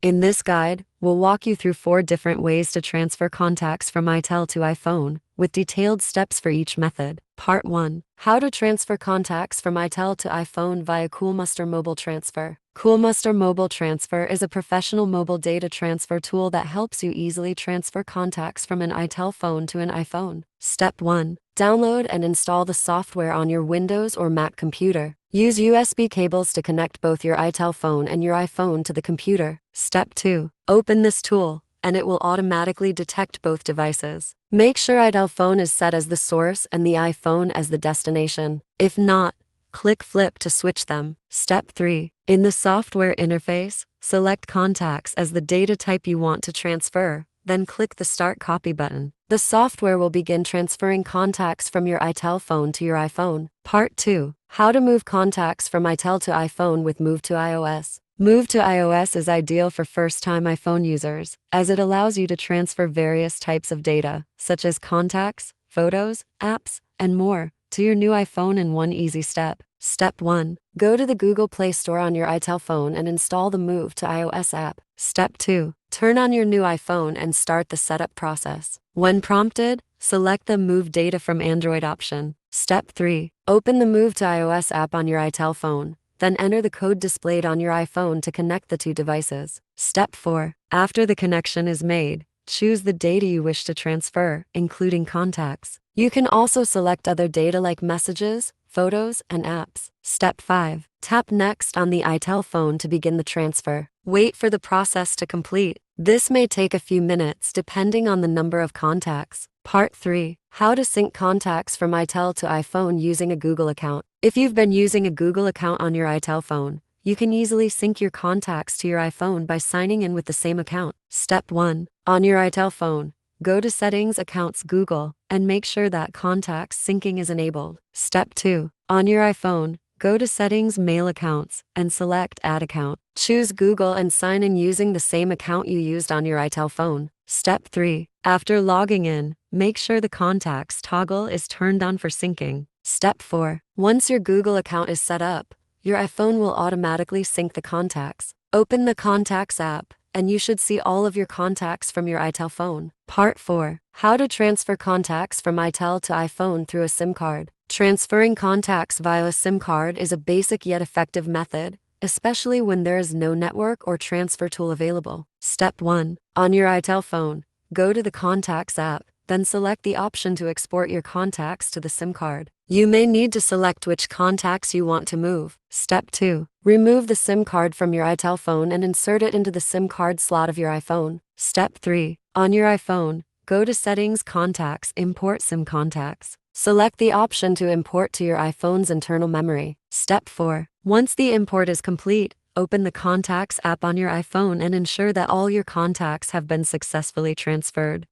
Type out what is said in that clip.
In this guide, we'll walk you through 4 different ways to transfer contacts from itel to iPhone, with detailed steps for each method. Part 1. How to transfer contacts from itel to iPhone via Coolmuster Mobile Transfer. Coolmuster Mobile Transfer is a professional mobile data transfer tool that helps you easily transfer contacts from an itel phone to an iPhone. Step 1. Download and install the software on your Windows or Mac computer. Use USB cables to connect both your itel phone and your iPhone to the computer. Step 2. Open this tool, and it will automatically detect both devices. Make sure itel phone is set as the source and the iPhone as the destination. If not, click Flip to switch them. Step 3. In the software interface, select contacts as the data type you want to transfer, then click the Start Copy button. The software will begin transferring contacts from your itel phone to your iPhone. Part 2. How to move contacts from itel to iPhone with Move to iOS. Move to iOS is ideal for first-time iPhone users, as it allows you to transfer various types of data, such as contacts, photos, apps, and more, to your new iPhone in one easy step. Step 1. Go to the Google Play Store on your itel phone and install the Move to iOS app. Step 2. Turn on your new iPhone and start the setup process. When prompted, select the Move Data from Android option. Step 3. Open the Move to iOS app on your itel phone, then enter the code displayed on your iPhone to connect the two devices. Step 4. After the connection is made, choose the data you wish to transfer, including contacts. You can also select other data like messages, photos, and apps. Step 5. Tap Next on the itel phone to begin the transfer. Wait for the process to complete. This may take a few minutes depending on the number of contacts. Part 3. How to sync contacts from itel to iPhone using a Google account. If you've been using a Google account on your itel phone, you can easily sync your contacts to your iPhone by signing in with the same account. Step 1. On your itel phone, go to Settings Accounts Google and make sure that contacts syncing is enabled. Step 2. On your iPhone, go to Settings Mail Accounts and select Add Account. Choose Google and sign in using the same account you used on your itel phone. Step 3. After logging in, make sure the contacts toggle is turned on for syncing. Step 4. Once your Google account is set up, your iPhone will automatically sync the contacts. Open the Contacts app, and you should see all of your contacts from your itel phone. Part 4. How to transfer contacts from itel to iPhone through a SIM card. Transferring contacts via a SIM card is a basic yet effective method, especially when there is no network or transfer tool available. Step 1. On your itel phone, go to the Contacts app, then select the option to export your contacts to the SIM card. You may need to select which contacts you want to move. Step 2. Remove the SIM card from your itel phone and insert it into the SIM card slot of your iPhone. Step 3. On your iPhone, go to Settings Contacts, Import SIM Contacts. Select the option to import to your iPhone's internal memory. Step 4. Once the import is complete, open the Contacts app on your iPhone and ensure that all your contacts have been successfully transferred.